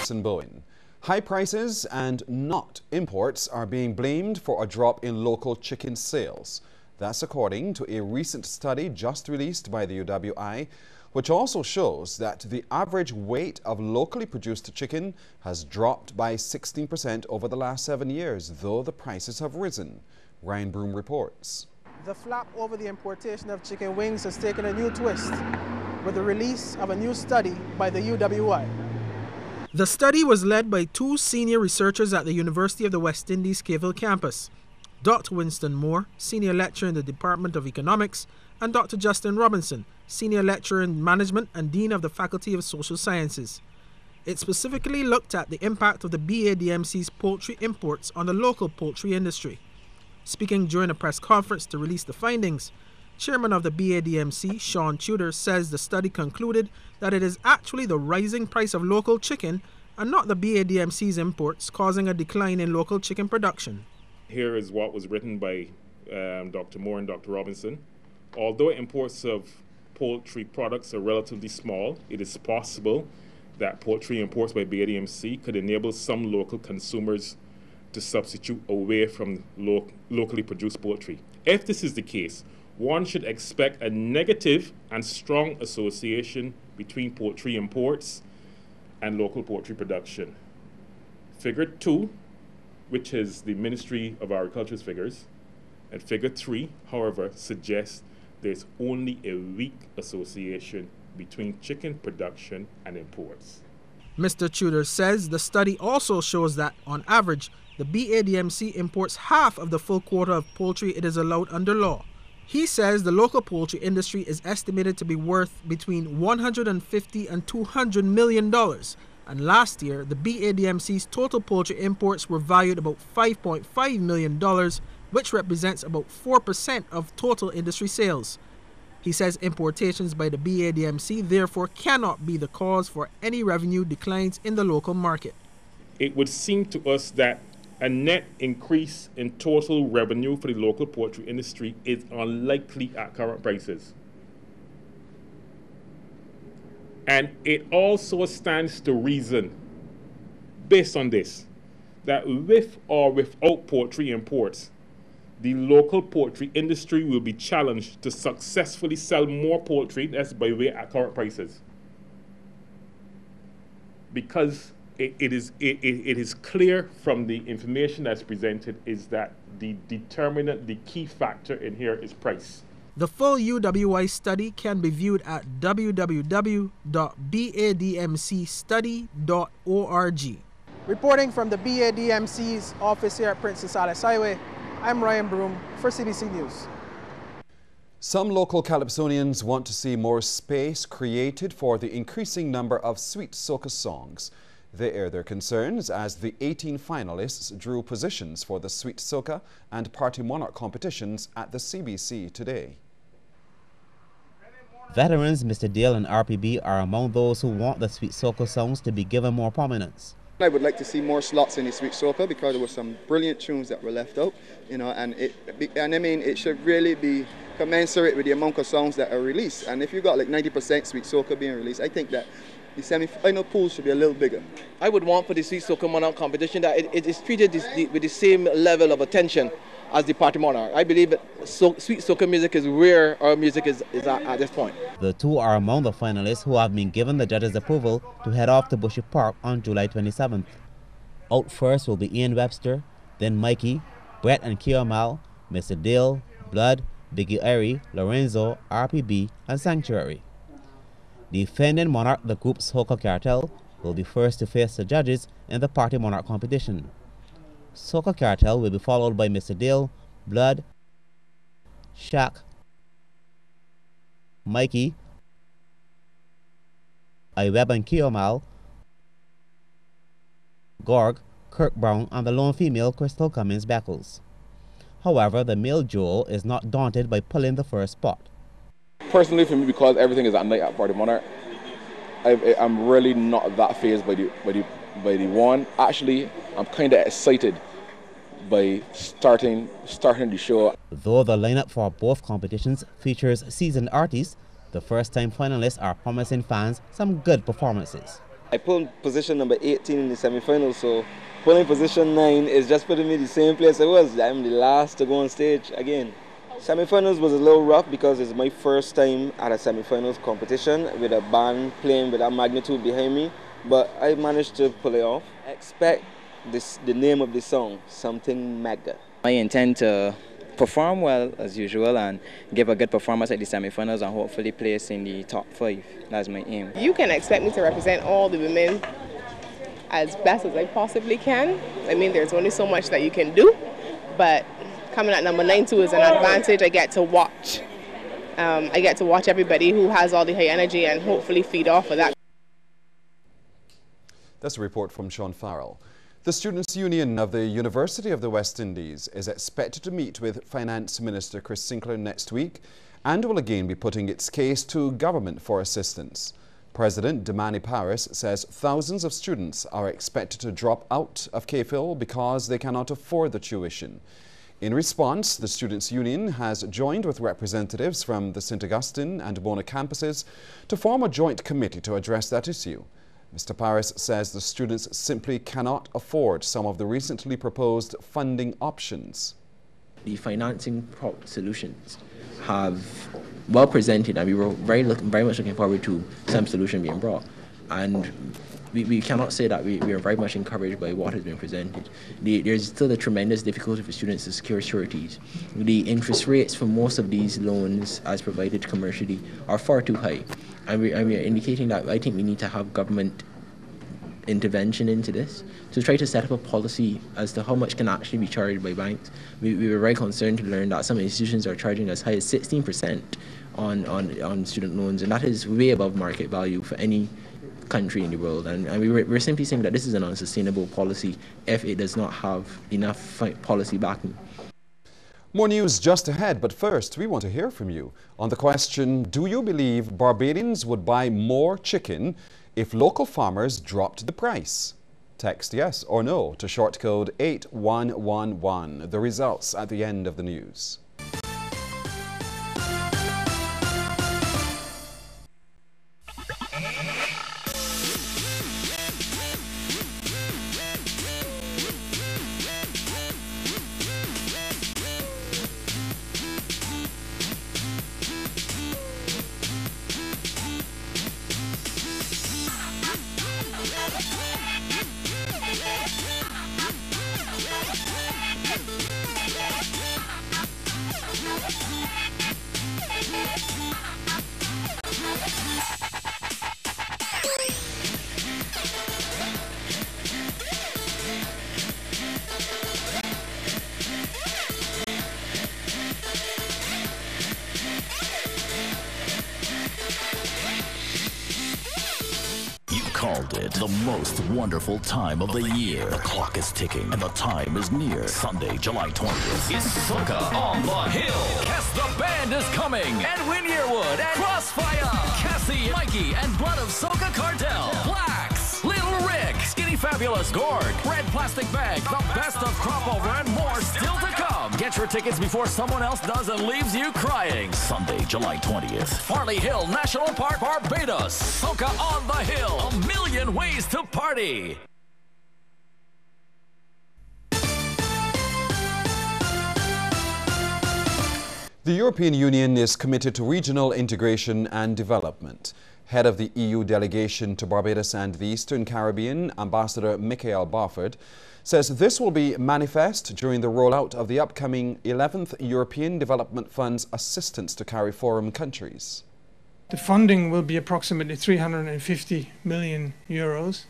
Jason Bowen. High prices and not imports are being blamed for a drop in local chicken sales. That's according to a recent study just released by the UWI, which also shows that the average weight of locally produced chicken has dropped by 16% over the last 7 years, though the prices have risen. Ryan Broom reports. The flap over the importation of chicken wings has taken a new twist with the release of a new study by the UWI. The study was led by two senior researchers at the University of the West Indies Cavell campus, Dr. Winston Moore, senior lecturer in the Department of Economics, and Dr. Justin Robinson, senior lecturer in management and dean of the Faculty of Social Sciences. It specifically looked at the impact of the BADMC's poultry imports on the local poultry industry. Speaking during a press conference to release the findings, Chairman of the BADMC, Sean Tudor, says the study concluded that it is actually the rising price of local chicken and not the BADMC's imports causing a decline in local chicken production. Here is what was written by Dr. Moore and Dr. Robinson. Although imports of poultry products are relatively small, it is possible that poultry imports by BADMC could enable some local consumers to substitute away from locally produced poultry. If this is the case, one should expect a negative and strong association between poultry imports and local poultry production. Figure 2, which is the Ministry of Agriculture's figures, and Figure 3, however, suggests there's only a weak association between chicken production and imports. Mr. Tudor says the study also shows that, on average, the BADMC imports half of the full quota of poultry it is allowed under law. He says the local poultry industry is estimated to be worth between $150 and $200 million. And last year, the BADMC's total poultry imports were valued about $5.5 million, which represents about 4% of total industry sales. He says importations by the BADMC therefore cannot be the cause for any revenue declines in the local market. It would seem to us that a net increase in total revenue for the local poultry industry is unlikely at current prices. And it also stands to reason, based on this, that with or without poultry imports, the local poultry industry will be challenged to successfully sell more poultry, that's by way at current prices. Because it is clear from the information that's presented is that the determinant, the key factor in here is price. The full UWI study can be viewed at www.badmcstudy.org. Reporting from the BADMC's office here at Princess Alice Highway, I'm Ryan Broom for CBC News. Some local Calypsonians want to see more space created for the increasing number of sweet soca songs. They air their concerns as the 18 finalists drew positions for the Sweet Soca and Party Monarch competitions at the CBC today. Veterans Mr. Dale and RPB are among those who want the Sweet Soca songs to be given more prominence. I would like to see more slots in the Sweet Soca because there were some brilliant tunes that were left out, and I mean it should really be commensurate with the amount of songs that are released. And if you got like 90% Sweet Soca being released, I think that the semi-final pool should be a little bigger. I would want for the Sweet Soca Monarch competition that it is treated with the same level of attention as the Party Monarch. I believe that Sweet Soca music is where our music is at this point. The two are among the finalists who have been given the judges' approval to head off to Bushy Park on July 27th. Out first will be Ian Webster, then Mikey, Brett and Kiomal, Mr. Dale, Blood, Biggie Airy, Lorenzo, RPB, and Sanctuary. Defending Monarch, the group's Soca Cartel, will be first to face the judges in the Party Monarch competition. Soca Cartel will be followed by Mr. Dale, Blood, Shaq, Mikey, Iweb and Kiomal, Gorg, Kirk Brown, and the lone female Crystal Cummins Beckles. However, the male duo is not daunted by pulling the first spot. Personally, for me, because everything is at night at Party Monarch, I'm really not that fazed by the one. Actually, I'm kind of excited by starting the show. Though the lineup for both competitions features seasoned artists, the first-time finalists are promising fans some good performances. I pulled position number 18 in the semi-finals, so pulling position 9 is just putting me the same place I was. I'm the last to go on stage again. Semi-finals was a little rough because it's my first time at a semi-finals competition with a band playing with that magnitude behind me, but I managed to pull it off. Expect the name of the song, Something Mega. I intend to perform well as usual and give a good performance at the semi-finals and hopefully place in the top 5. That's my aim. You can expect me to represent all the women as best as I possibly can. I mean, there's only so much that you can do, but coming at number 9 too is an advantage. I get to watch. I get to watch everybody who has all the high energy and hopefully feed off of that. That's a report from Sean Farrell. The Students' Union of the University of the West Indies is expected to meet with Finance Minister Chris Sinclair next week and will again be putting its case to government for assistance. President Damani Paris says thousands of students are expected to drop out of KPhil because they cannot afford the tuition. In response, the Students' Union has joined with representatives from the St. Augustine and Bona campuses to form a joint committee to address that issue. Mr. Paris says the students simply cannot afford some of the recently proposed funding options. The financing solutions have well presented, and we were very much looking forward to some solution being brought. And we cannot say that we are very much encouraged by what has been presented. There's still a tremendous difficulty for students to secure sureties. The interest rates for most of these loans, as provided commercially, are far too high. And we are indicating that I think we need to have government intervention into this to try to set up a policy as to how much can actually be charged by banks. We were very concerned to learn that some institutions are charging as high as 16% on student loans, and that is way above market value for any country in the world. And we're simply saying that this is an unsustainable policy if it does not have enough policy backing. More news just ahead, but first we want to hear from you on the question, do you believe Barbadians would buy more chicken if local farmers dropped the price? Text yes or no to short code 8111. The results at the end of the news. Called it the most wonderful time of the year. The clock is ticking and the time is near. Sunday, July 20th. It's Soca on the Hill. Guess the band is coming. Edwin Yearwood and Crossfire. Cassie, Mikey, and Blood of Soca Cartel. Blacks, Little Rick, Skinny Fabulous, Gord, Red Plastic Bag, the best of Crop Over, and more still to come. Get your tickets before someone else does and leaves you crying. Sunday, July 20th. Farley Hill National Park, Barbados. Soca on the Hill. A million ways to party. The European Union is committed to regional integration and development. Head of the EU delegation to Barbados and the Eastern Caribbean, Ambassador Michael Barford, says this will be manifest during the rollout of the upcoming 11th European Development Fund's assistance to CARIFORUM countries. The funding will be approximately 350 million euros,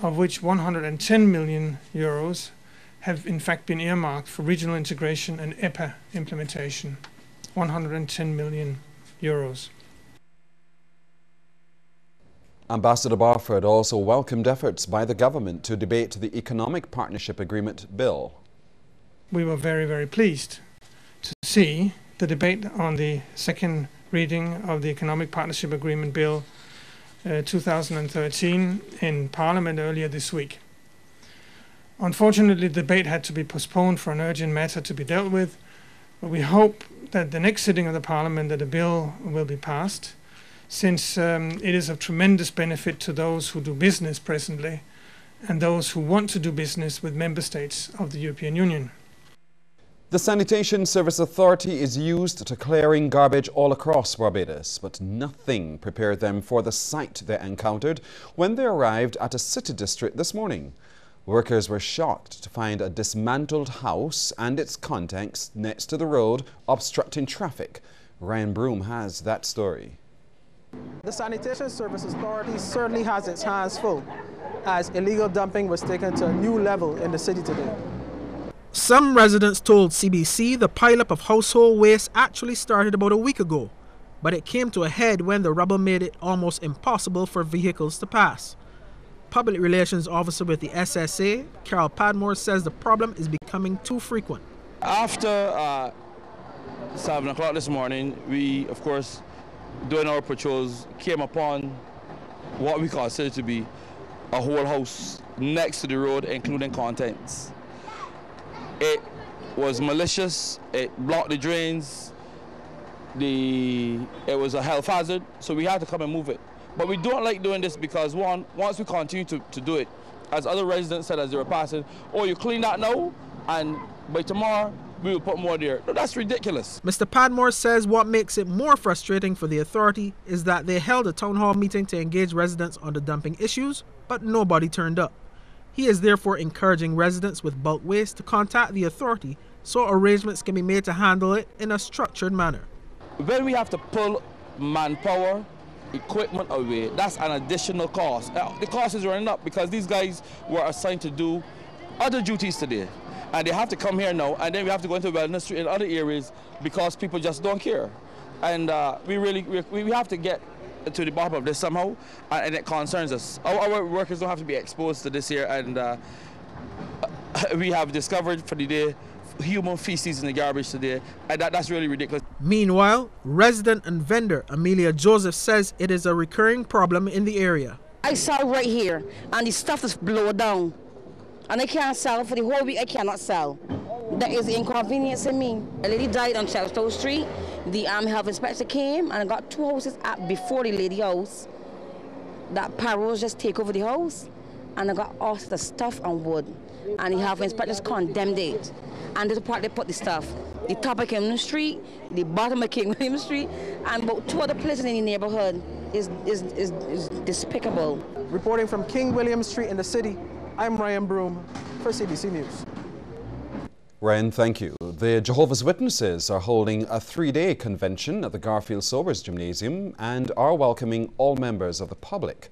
of which 110 million euros have in fact been earmarked for regional integration and EPA implementation. 110 million euros. Ambassador Barford also welcomed efforts by the government to debate the Economic Partnership Agreement bill. We were very, very pleased to see the debate on the second reading of the Economic Partnership Agreement Bill 2013 in Parliament earlier this week. Unfortunately, the debate had to be postponed for an urgent matter to be dealt with, but we hope that the next sitting of the Parliament that the bill will be passed, since it is of tremendous benefit to those who do business presently and those who want to do business with member states of the European Union. The Sanitation Service Authority is used to clearing garbage all across Barbados, but nothing prepared them for the sight they encountered when they arrived at a city district this morning. Workers were shocked to find a dismantled house and its contents next to the road obstructing traffic. Ryan Broom has that story. The Sanitation Service Authority certainly has its hands full, as illegal dumping was taken to a new level in the city today. Some residents told CBC the pileup of household waste actually started about a week ago, but it came to a head when the rubble made it almost impossible for vehicles to pass. Public Relations Officer with the SSA, Carol Padmore, says the problem is becoming too frequent. After 7 o'clock this morning, we, of course, doing our patrols, came upon what we consider to be a whole house next to the road, including contents. It was malicious, it blocked the drains, it was a health hazard, so we had to come and move it. But we don't like doing this because, one, once we continue to do it, as other residents said as they were passing, oh, you clean that now, and by tomorrow, we will put more there. No, that's ridiculous. Mr. Padmore says what makes it more frustrating for the authority is that they held a town hall meeting to engage residents on the dumping issues, but nobody turned up. He is therefore encouraging residents with bulk waste to contact the authority so arrangements can be made to handle it in a structured manner. When we have to pull manpower, equipment away, that's an additional cost. The cost is running up because these guys were assigned to do other duties today. And they have to come here now, and then we have to go into Wellness Street and other areas because people just don't care. And we have to get to the bottom of this somehow, and it concerns us. Our workers don't have to be exposed to this here, and we have discovered for the day human feces in the garbage today, and that's really ridiculous. Meanwhile, resident and vendor Amelia Joseph says it is a recurring problem in the area. I sell right here, and the stuff is blown down, and I can't sell for the whole week. I cannot sell. That is inconveniencing me. A lady died on Chepstow Street. The health inspector came and got 2 houses up before the lady house. That paroles just take over the house, and I got all the stuff and wood, and the health inspectors condemned it. And this part they put the stuff. The top of King William Street, the bottom of King William Street, and about 2 other places in the neighborhood is despicable. Reporting from King William Street in the city, I'm Ryan Broom for CBC News. Ryan, thank you. The Jehovah's Witnesses are holding a 3-day convention at the Garfield Sobers Gymnasium and are welcoming all members of the public.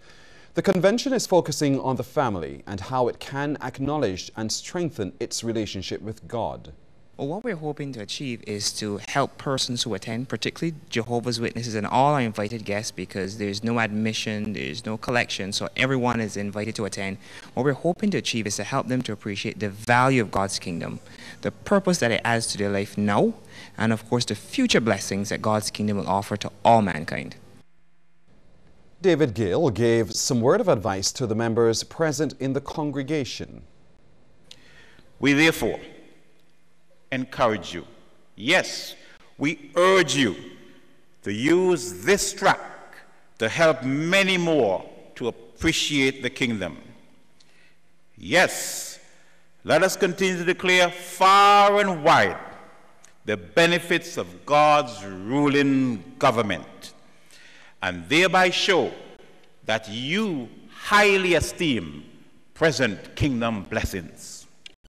The convention is focusing on the family and how it can acknowledge and strengthen its relationship with God. Well, what we're hoping to achieve is to help persons who attend, particularly Jehovah's Witnesses and all our invited guests, because there's no admission, there's no collection, so everyone is invited to attend. What we're hoping to achieve is to help them to appreciate the value of God's kingdom, the purpose that it adds to their life now, and of course the future blessings that God's kingdom will offer to all mankind. David Gill gave some word of advice to the members present in the congregation. We therefore encourage you, yes, we urge you to use this track to help many more to appreciate the kingdom. Yes, let us continue to declare far and wide the benefits of God's ruling government, and thereby show that you highly esteem present kingdom blessings.